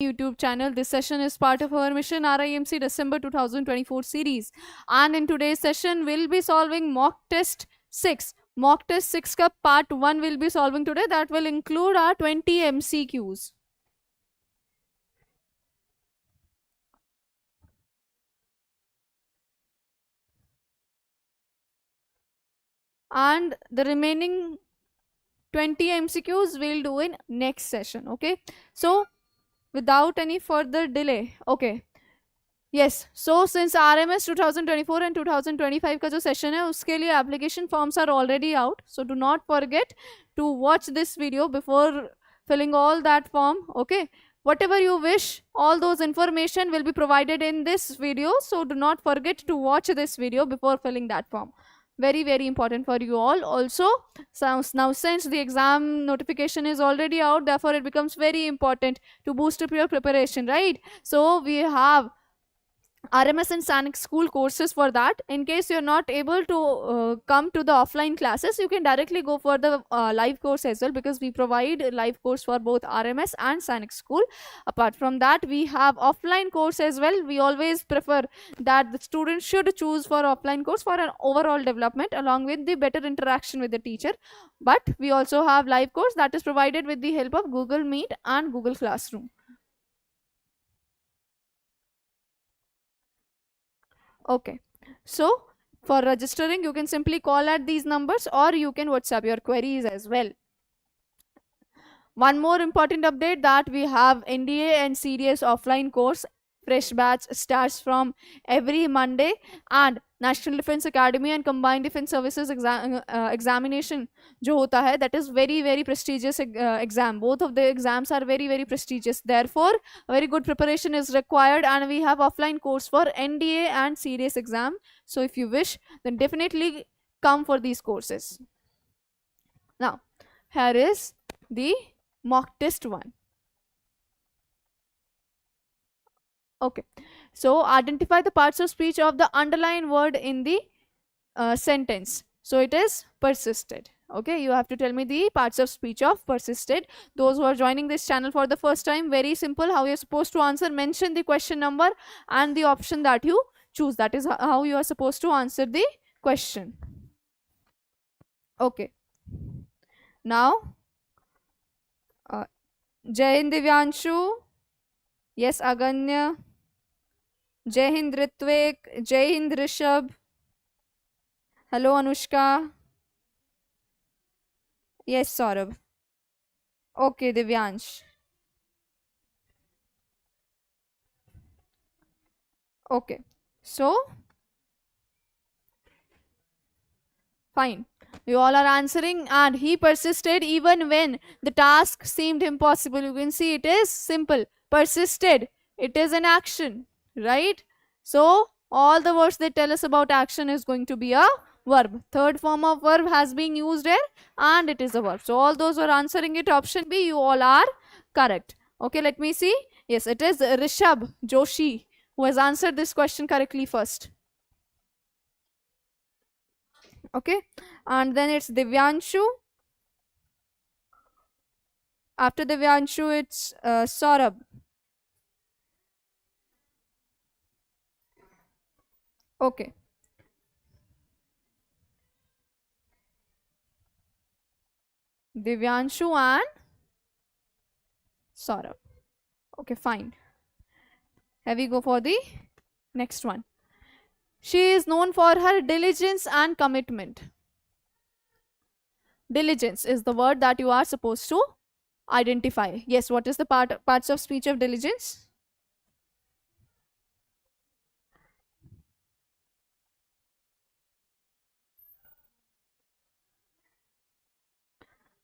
YouTube channel. This session is part of our mission RIMC December 2024 series, and in today's session we'll be solving mock test 6. Mock test 6 ka part 1 will be solving today. That will include our 20 MCQs. And the remaining 20 MCQs we'll do in next session. Okay, so without any further delay, okay, yes, so since RMS 2024 and 2025 का जो session है उसके लिए application forms are already out, so do not forget to watch this video before filling all that form. Okay, whatever you wish, all those information will be provided in this video, so do not forget to watch this video before filling that form. Very important for you all. Also, now since the exam notification is already out, therefore it becomes very important to boost up your preparation, right? So we have RMS and SAINIK school courses for that. In case you're not able to come to the offline classes, you can directly go for the live course as well, because we provide live course for both RMS and SAINIK school. Apart from that, we have offline course as well. We always prefer that the students should choose for offline course for an overall development along with the better interaction with the teacher. But we also have live course that is provided with the help of Google Meet and Google Classroom. Okay, so for registering, you can simply call at these numbers or you can WhatsApp your queries as well. One more important update that we have NDA and CDS offline course. Fresh batch starts from every Monday, and National Defense Academy and Combined Defense Services examination जो होता है, that is very prestigious exam. Both of the exams are very prestigious. Therefore, a very good preparation is required, and we have offline course for NDA and CDS exam. So if you wish, then definitely come for these courses. Now, here is the mock test 1. Okay, so identify the parts of speech of the underlined word in the sentence. So it is persisted. Okay, you have to tell me the parts of speech of persisted. Those who are joining this channel for the first time, very simple. How you're supposed to answer: mention the question number and the option that you choose. That is how you are supposed to answer the question. Okay, now Jai Hind Divyanshu, yes Aganya, Jai Hind Ritvik, Jai Hind Rishabh, hello Anushka, yes Saurabh, okay Divyansh, okay, so fine, you all are answering. And he persisted even when the task seemed impossible. You can see it is simple. Persisted, it is an action, right? So all the words that tell us about action is going to be a verb. Third form of verb has been used here, and it is a verb. So all those who are answering it option B, you all are correct. Okay, let me see. Yes, it is Rishabh Joshi who has answered this question correctly first. Okay, and then it's Divyanshu. After Divyanshu, it's Saurabh. Okay. Divyanshu and Saurabh. Okay, fine. Here we go for the next one. She is known for her diligence and commitment. Diligence is the word that you are supposed to identify. Yes, what is the parts of speech of diligence?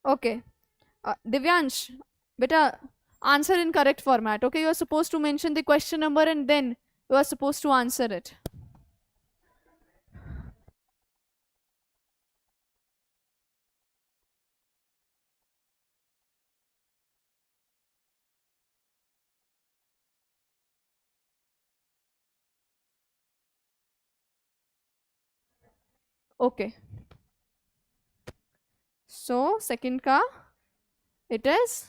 Okay, Divyansh, beta, answer in correct format. Okay, you are supposed to mention the question number and then you are supposed to answer it. Okay, so second ka, it is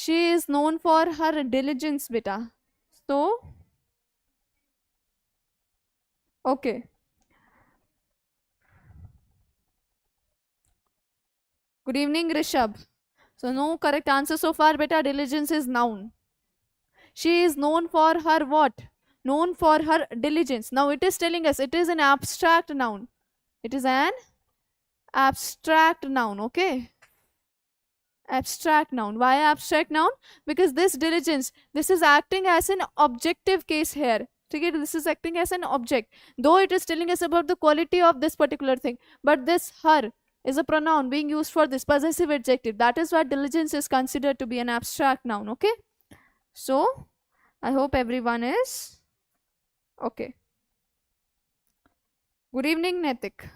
She is known for her diligence, beta. So okay. Good evening, Rishabh. So no correct answer so far, beta. Diligence is noun. She is known for her what? Known for her diligence. Now it is telling us it is an abstract noun. It is an abstract noun. Okay. Abstract noun. Why abstract noun? Because this diligence, this is acting as an objective case here. Okay, this is acting as an object, though it is telling us about the quality of this particular thing, but this her is a pronoun being used for this possessive adjective. That is why diligence is considered to be an abstract noun. Okay, so I hope everyone is okay. Good evening, Netik.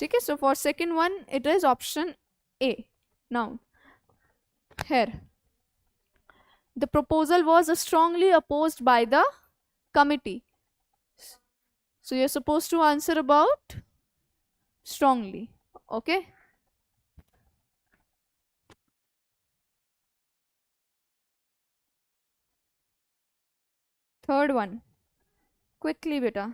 Okay, so for second one, it is option A, noun. Here, the proposal was strongly opposed by the committee. So you're supposed to answer about strongly. Okay. Third one. Quickly, beta.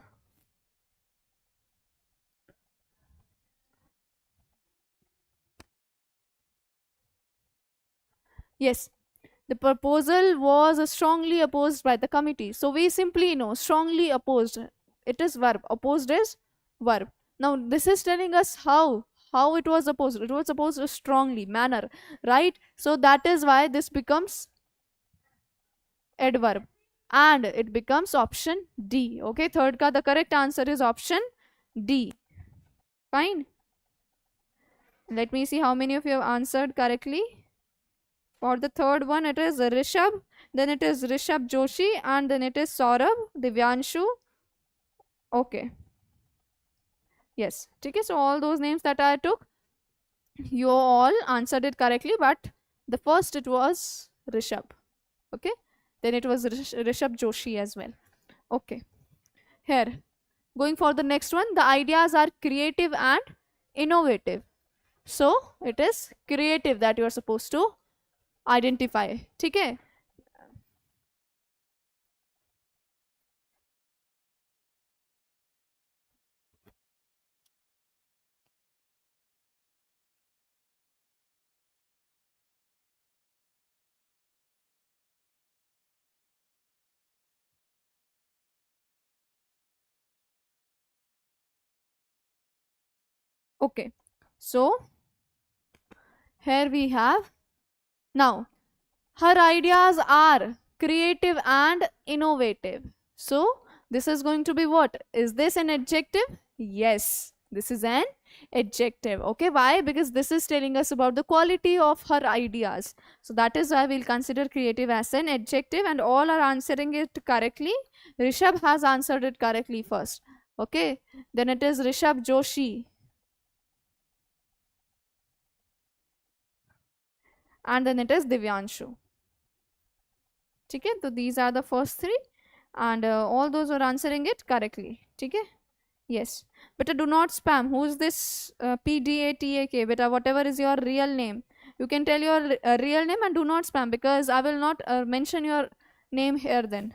Yes. The proposal was strongly opposed by the committee. So we simply know strongly opposed. It is verb. Opposed is verb. Now this is telling us how it was opposed. It was opposed strongly, manner, right? So that is why this becomes adverb, and it becomes option D. Okay, third ka the correct answer is option D. Fine. Let me see how many of you have answered correctly. For the third one, it is Rishabh, then it is Rishabh Joshi, and then it is Saurabh, Divyanshu. Okay. Yes. Okay, so all those names that I took, you all answered it correctly, but the first it was Rishabh. Okay. Then it was Rishabh Joshi as well. Okay. Here, going for the next one, the ideas are creative and innovative. So it is creative that you are supposed to identify. Okay. Okay. So here we have, now her ideas are creative and innovative. So this is going to be what? Is this an adjective? Yes, this is an adjective. Okay, why? Because this is telling us about the quality of her ideas. So that is why we'll consider creative as an adjective, and all are answering it correctly. Rishabh has answered it correctly first. Okay, then it is Rishabh Joshi, and then it is Divyanshu. Okay, so these are the first three, and all those are answering it correctly. Okay, yes, but do not spam. Who is this PDATAK? Beta, whatever is your real name, you can tell your real name and do not spam, because I will not mention your name here then.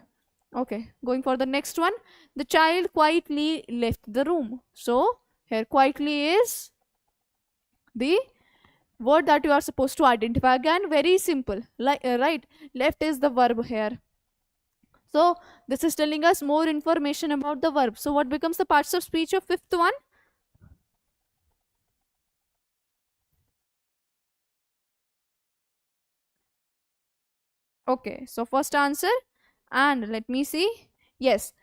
Okay, going for the next one. The child quietly left the room. So here quietly is the word that you are supposed to identify. Again, very simple, like right, left is the verb here. So this is telling us more information about the verb. So what becomes the parts of speech of fifth one? Okay, so first answer, and let me see. Yes,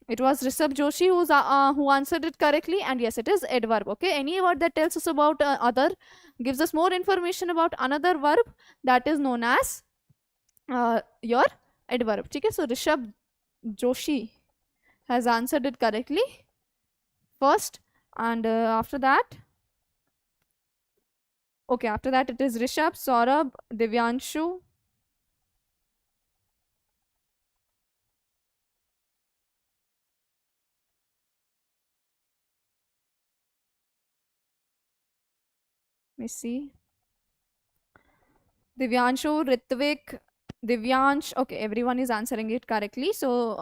it was Rishabh Joshi who answered it correctly, and yes, it is adverb. Okay, any word that tells us about other, gives us more information about another verb, that is known as your adverb. Okay, so Rishabh Joshi has answered it correctly first, and after that, okay, after that it is Rishabh, Saurabh, Divyanshu. Let me see. Divyanshu, Ritvik, Divyansh. Okay, everyone is answering it correctly. So,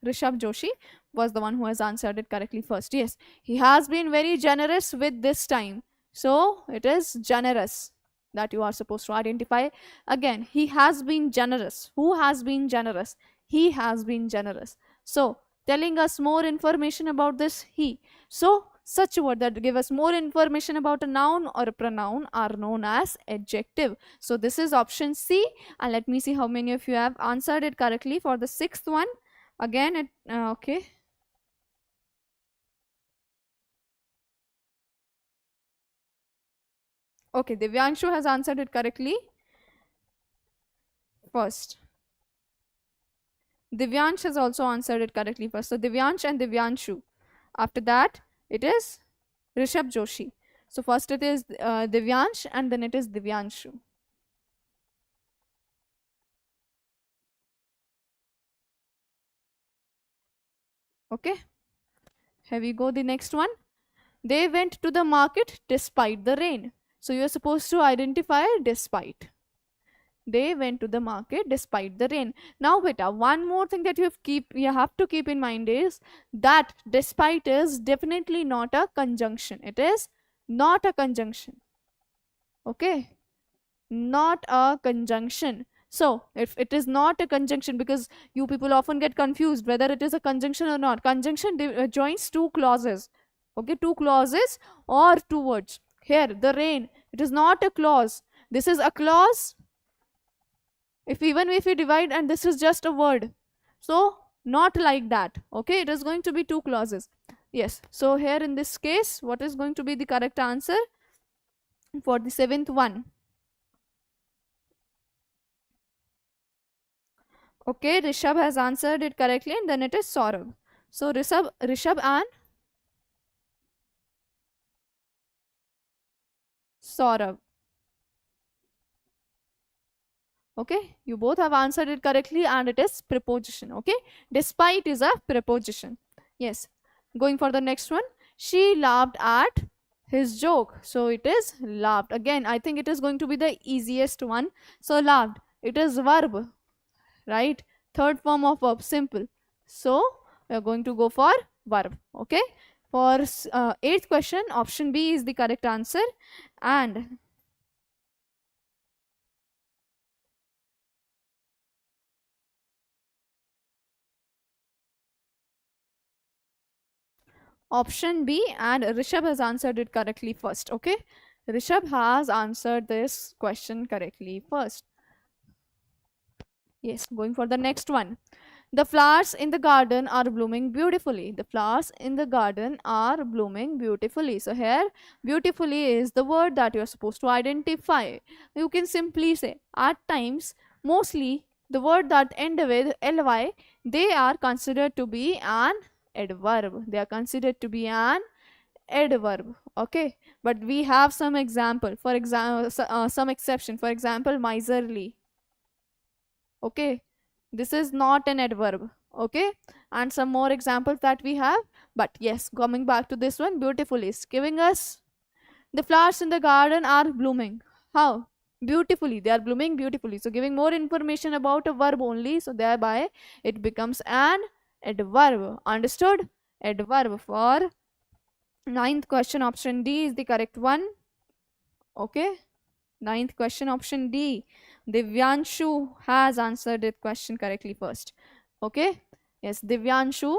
Rishabh Joshi was the one who has answered it correctly first. Yes, he has been very generous with this time. So, it is generous that you are supposed to identify. Again, he has been generous. Who has been generous? He has been generous. So, telling us more information about this, he. So, such a word that give us more information about a noun or a pronoun are known as adjective. So this is option C, and let me see how many of you have answered it correctly for the sixth one. Again, okay. Okay, Divyanshu has answered it correctly first. Divyansh has also answered it correctly first. So Divyansh and Divyanshu. After that, it is Rishabh Joshi. So first it is Divyansh and then it is Divyanshu. Okay. Here we go. The next one. They went to the market despite the rain. So you're supposed to identify despite. They went to the market despite the rain. Now, beta, one more thing that you have to keep in mind is that despite is definitely not a conjunction. It is not a conjunction. Okay, not a conjunction. So, if it is not a conjunction, because you people often get confused whether it is a conjunction or not. Conjunction joins two clauses. Okay, two clauses or two words. Here, the rain, it is not a clause. This is a clause if even if we divide and this is just a word. So not like that. Okay, it is going to be two clauses. Yes, so here in this case, what is going to be the correct answer for the seventh one? Okay, Rishabh has answered it correctly, and then it is Saurabh. So Rishabh and Saurabh. Okay, you both have answered it correctly, and it is preposition. Okay, despite is a preposition. Yes, going for the next one. She laughed at his joke. So it is laughed. Again, I think it is going to be the easiest one. So laughed, it is verb, right? Third form of verb, simple. So we are going to go for verb. Okay, for eighth question, option B is the correct answer. And option B, and Rishabh has answered it correctly first. Okay, Rishabh has answered this question correctly first. Yes, going for the next one. The flowers in the garden are blooming beautifully. The flowers in the garden are blooming beautifully. So here, beautifully is the word that you are supposed to identify. You can simply say, at times, mostly, the word that end with ly, they are considered to be an adverb. They are considered to be an adverb. Okay, but we have some example. For example, some exception. For example, miserly. Okay, this is not an adverb. Okay, and some more examples that we have. But yes, coming back to this one, beautiful is giving us the flowers in the garden are blooming. How? Beautifully, they are blooming beautifully. So giving more information about a verb only, so thereby it becomes an adverb. Understood? Adverb. For ninth question, option D is the correct one. Okay, ninth question, option D. Divyanshu has answered the question correctly first. Okay, yes, Divyanshu.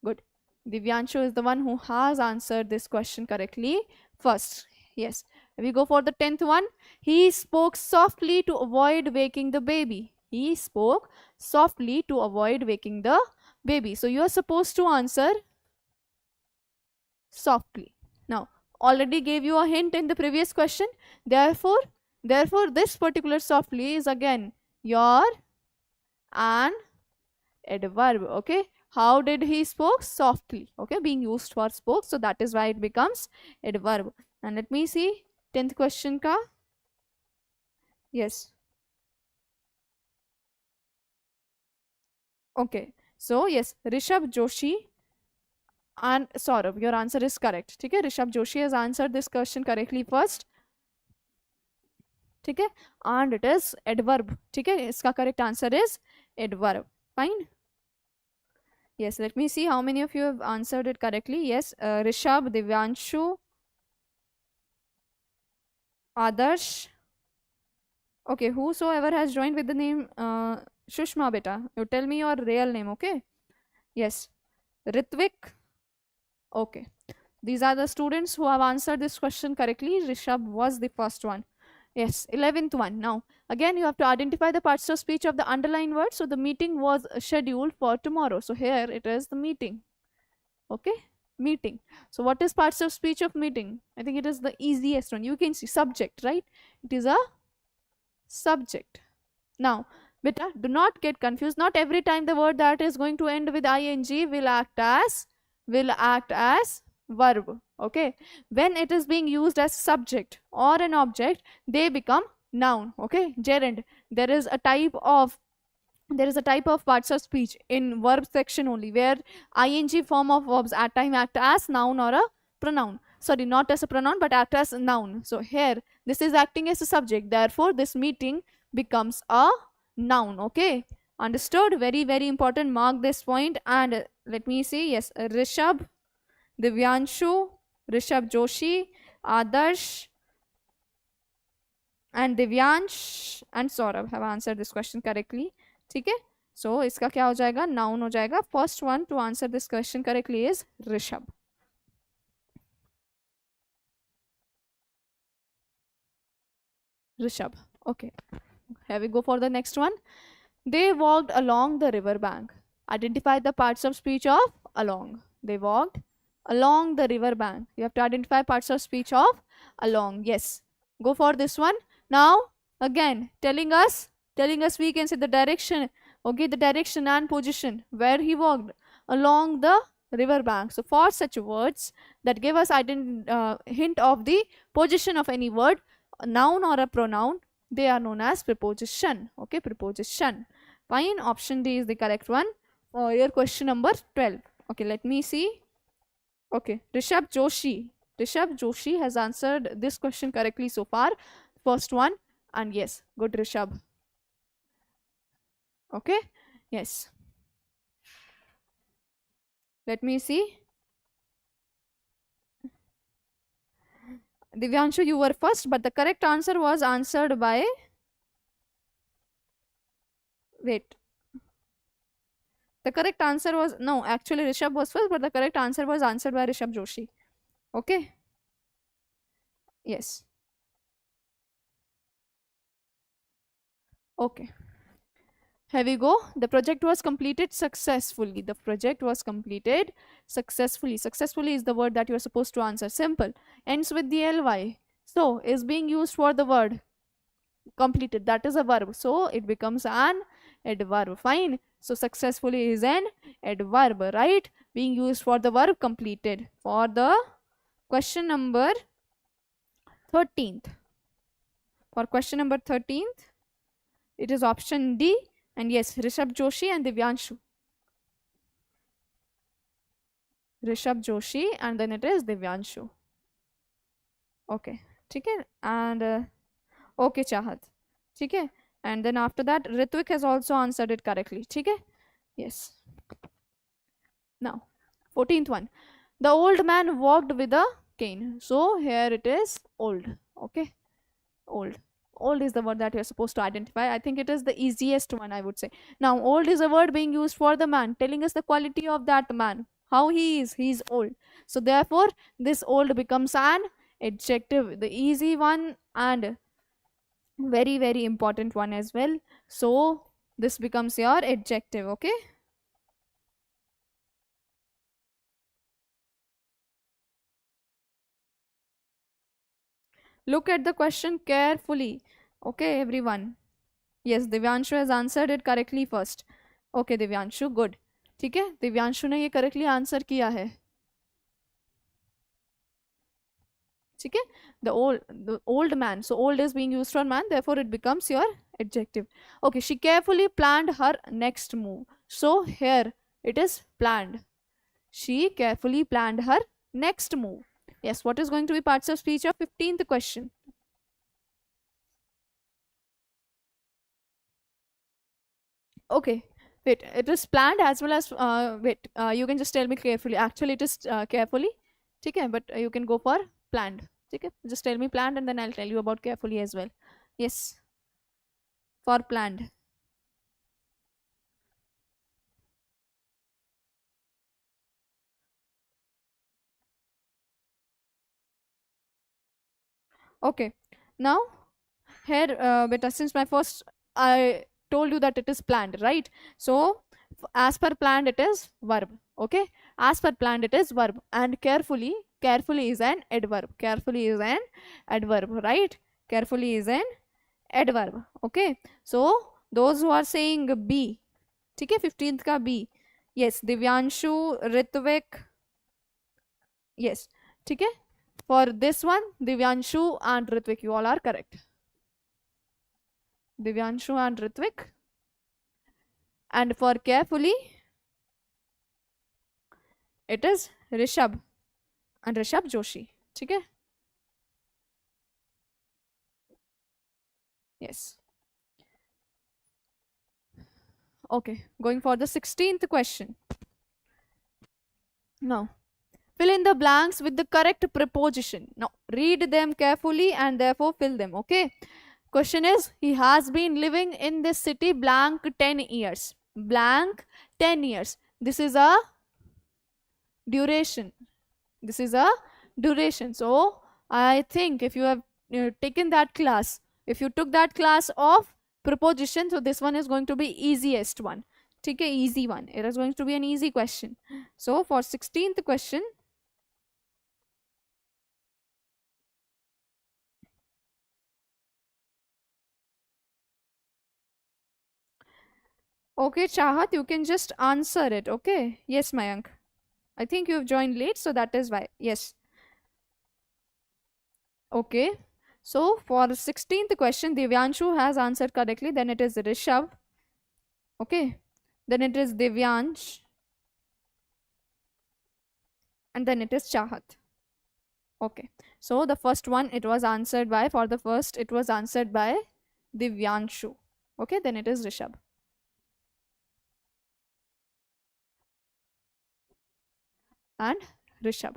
Good. Divyanshu is the one who has answered this question correctly first. Yes, we go for the 10th one. He spoke softly to avoid waking the baby. He spoke softly to avoid waking the baby. So you are supposed to answer softly. Now, already gave you a hint in the previous question. Therefore, this particular softly is again your an adverb. Okay, how did he spoke? Softly. Okay, being used for spoke, so that is why it becomes adverb. And let me see 10th question ka. Yes. Okay, so yes, Rishabh Joshi and Saurabh, your answer is correct. Okay, Rishabh Joshi has answered this question correctly first. ठीक है, and it is adverb. ठीक है, इसका correct answer is adverb. Fine. Yes, let me see how many of you have answered it correctly. Yes, Rishabh, Divyanshu, Adarsh. Okay, whosoever has joined with the name Shushma beta, you tell me your real name, okay? Yes, Ritvik. Okay, these are the students who have answered this question correctly. Rishabh was the first one. Yes, 11th one. Now, again, you have to identify the parts of speech of the underlined word. So, the meeting was scheduled for tomorrow. So, here it is the meeting. Okay, meeting. So, what is parts of speech of meeting? I think it is the easiest one. You can see subject, right? It is a subject. Now, beta, do not get confused. Not every time the word that is going to end with ing will act as verb. Okay, when it is being used as subject or an object, they become noun. Okay, gerund. There is a type of parts of speech in verb section only where ing form of verbs at time act as noun or a pronoun. Sorry, not as a pronoun but act as a noun. So here this is acting as a subject, therefore this meeting becomes a noun. Okay, understood? Very very important. Mark this point. And let me see. Yes, Rishabh, Divyanshu, Rishabh Joshi, Adarsh, and Divyansh and Saurabh have answered this question correctly. ठीक है, so इसका क्या हो जाएगा? Noun हो जाएगा. First one to answer this question correctly is Rishabh. Rishabh. Okay, here we go for the next one. They walked along the river bank. Identify the parts of speech of along. They walked along the river bank. You have to identify parts of speech of along. Yes, go for this one. Now again telling us we can say the direction. Okay, the direction and position where he walked along the river bank. So for such words that give us hint of the position of any word, a noun or a pronoun, they are known as preposition. Okay, preposition. Fine, option D is the correct one for your question number 12. Okay, let me see. Okay, Rishabh Joshi has answered this question correctly so far, first one. And yes, good Rishabh. Okay, yes, let me see. Divyanshu, you were first, but the correct answer was answered by, wait, the correct answer was, no, actually Rishabh was first, but the correct answer was answered by Rishabh Joshi. Okay, yes, okay, here we go. The project was completed successfully. The project was completed successfully. Successfully is the word that you are supposed to answer. Simple, ends with the ly, so is being used for the word completed, that is a verb, so it becomes an adverb. Fine, so successfully is an adverb, right, being used for the verb completed. For the question number 13th, for question number 13th, it is option D. And yes, Rishabh Joshi and Divyanshu. Rishabh Joshi and then it is Divyanshu. Okay, ठीक है, and okay Chahat, ठीक है, and then after that Ritvik has also answered it correctly. ठीक है, yes. Now 14th one, the old man walked with a cane. So here it is old. Okay, old is the word that you're supposed to identify. I think it is the easiest one, I would say. Now old is a word being used for the man, telling us the quality of that man, how he's old. So therefore this old becomes an adjective, the easy one and very very important one as well. So this becomes your adjective. Okay, look at the question carefully. Okay everyone, yes, Divyanshu has answered it correctly first. Okay Divyanshu, good. ठीक है, दिव्यांशु ने ये correctly answer किया है. ठीक है, the old man, so old is being used for man, therefore it becomes your adjective. Okay, she carefully planned her next move. So here it is planned. She carefully planned her next move. Yes, what is going to be parts of speech of 15th question? Okay, wait, it is planned as well as wait, you can just tell me carefully. Actually it is carefully, okay, but you can go for planned, okay. Just tell me planned and then I'll tell you about carefully as well. Yes, for planned. Okay, now here beta, since my first, I told you that it is planned, right? So as per planned it is verb, okay. As per planned it is verb, and carefully, carefully is an adverb, carefully is an adverb, right? Carefully is an adverb, okay. So those who are saying B, okay, 15th ka B, yes, Divyanshu, Ritvik, yes, okay. For this one, Divyanshu and Ritvik, you all are correct. Divyanshu and Ritvik. And for carefully, it is Rishabh and Rishabh Joshi. Okay? Yes. Okay. Going for the 16th question. Now, fill in the blanks with the correct preposition. Now, read them carefully and therefore fill them. Okay? Question is, he has been living in this city blank 10 years. Blank 10 years. This is a duration. This is a duration. So I think if you have taken that class, if you took that class of preposition, so this one is going to be easiest one. Take a easy one. It is going to be an easy question. So for 16th question, okay, Chahat, you can just answer it. Okay. Yes, Mayank. I think you've joined late, so that is why. Yes. Okay. So for 16th question, Divyanshu has answered correctly. Then it is Rishabh. Okay. Then it is Divyansh. And then it is Chahat. Okay. So the first one it was answered by, for the first it was answered by Divyanshu. Okay. Then it is Rishabh. And Rishabh.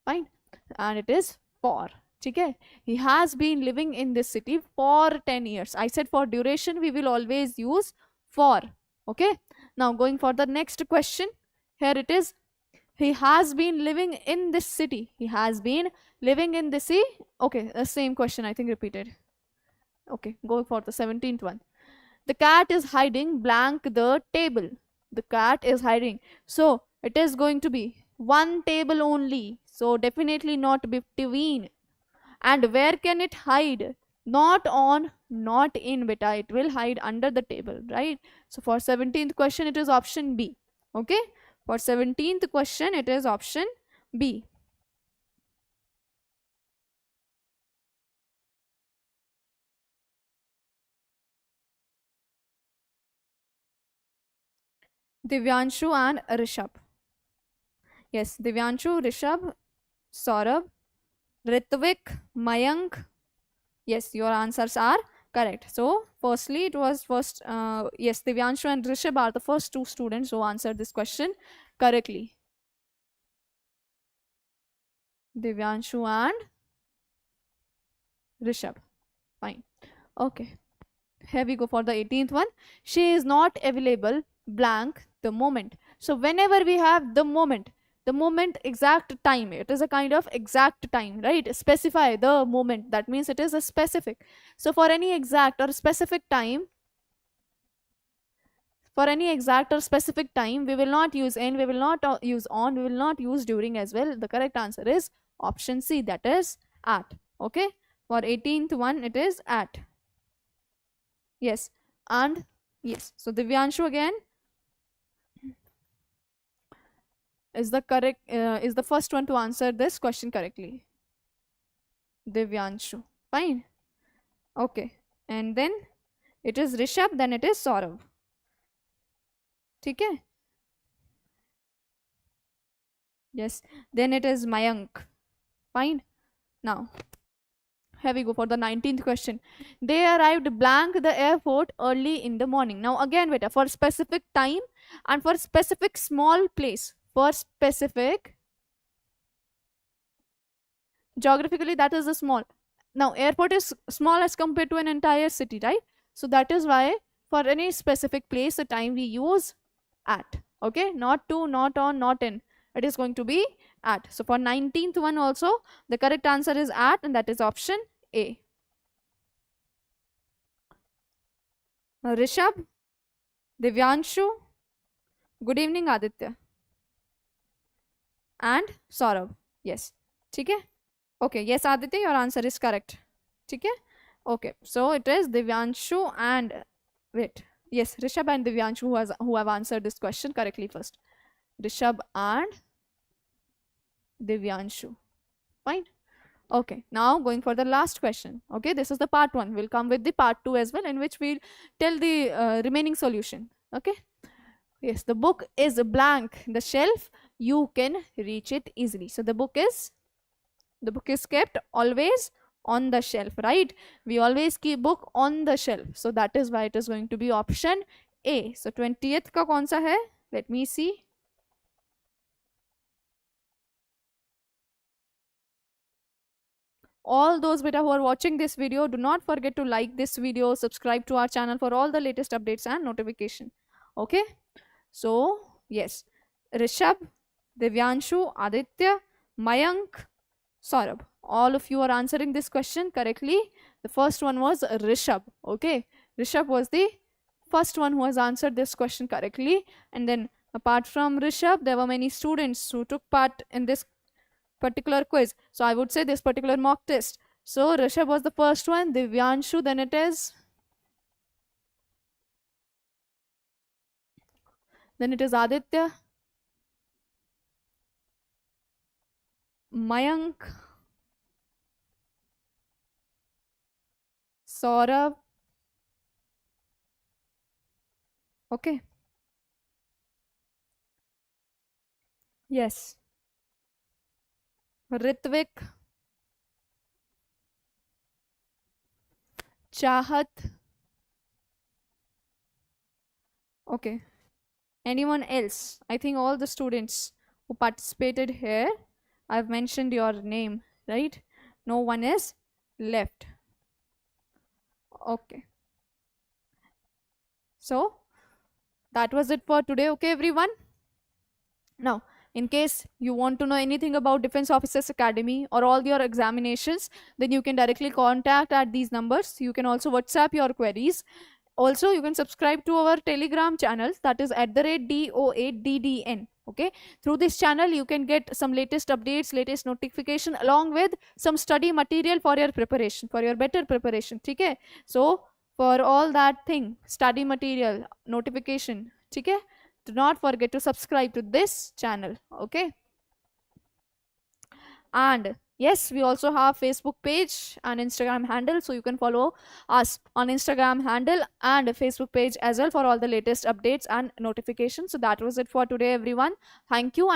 Fine. And it is for. Okay. He has been living in this city for 10 years. I said for duration we will always use for. Okay. Now going for the next question. Here it is. He has been living in this city. He has been living in this city. Okay. The same question I think repeated. Okay. Going for the 17th one. The cat is hiding blank the table. The cat is hiding. So it is going to be one table only. So definitely not between. And where can it hide? Not on, not in, beta. It will hide under the table, right? So for 17th question, it is option B. Okay? For 17th question, it is option B. Divyanshu and Rishabh. Yes, Divyanshu, Rishabh, Saurabh, Ritvik, Mayank. Yes, your answers are correct. So, firstly, it was first, yes, Divyanshu and Rishabh are the first two students who answered this question correctly. Divyanshu and Rishabh. Fine. Okay. Here we go for the 18th one. She is not available blank the moment. So whenever we have the moment exact time, it is a kind of exact time, right? Specify the moment. That means it is a specific. So for any exact or specific time, we will not use in, we will not use on, we will not use during as well. The correct answer is option C, that is at. Okay. For 18th one, it is at. Yes. And yes. So Divyanshu again is the correct is the first one to answer this question correctly. Divyanshu. Fine. Okay. And then it is Rishabh, then it is Saurav. Okay. Yes. Then it is Mayank. Fine. Now Here we go for the 19th question. They arrived blank the airport early in the morning. Now again, beta, for specific time and for specific small place. For specific, geographically that is the small. Now airport is small as compared to an entire city, right? So that is why for any specific place the time we use at. Okay, not to, not on, not in. It is going to be at. So for 19th one also the correct answer is at, and that is option A. Rishabh, Divyanshu, good evening Aditya, and Saurabh. Yes. Okay. Okay. Yes, Aditya, your answer is correct. Okay. Okay. So it is Divyanshu and wait. Yes, Rishabh and Divyanshu who have answered this question correctly first. Rishabh and Divyanshu. Fine. Okay, now going for the last question. Okay, this is the part 1. We'll come with the part 2 as well, in which we'll tell the remaining solution. Okay. Yes, the book is blank. The shelf, you can reach it easily. So the book is kept always on the shelf, right? We always keep book on the shelf. So that is why it is going to be option A. So 20th ka kaun sa hai? Let me see. All those beta who are watching this video, do not forget to like this video, subscribe to our channel for all the latest updates and notification. Okay, so yes, Rishabh, Divyanshu, Aditya, Mayank, Saurabh, all of you are answering this question correctly. The first one was Rishabh. Okay, Rishabh was the first one who has answered this question correctly. And then apart from Rishabh, there were many students who took part in this particular quiz. So I would say this particular mock test. So Rishabh was the first one, Divyanshu, then it is Aditya, Mayank, Saurabh. Okay. Yes. Ritvik, Chahat. Okay. Anyone else? I think all the students who participated here, I've mentioned your name, right? No one is left. Okay. So that was it for today. Okay, everyone. Now, in case you want to know anything about Defense Officers Academy or all your examinations, then you can directly contact at these numbers. You can also WhatsApp your queries. Also, you can subscribe to our Telegram channels, that is @DOADDN. Okay, through this channel you can get some latest updates, latest notification, along with some study material for your preparation, for your better preparation. Okay, so for all that thing, study material, notification, okay, do not forget to subscribe to this channel. Okay, and yes, we also have Facebook page and Instagram handle, so you can follow us on Instagram handle and Facebook page as well for all the latest updates and notifications. So that was it for today, everyone. Thank you. And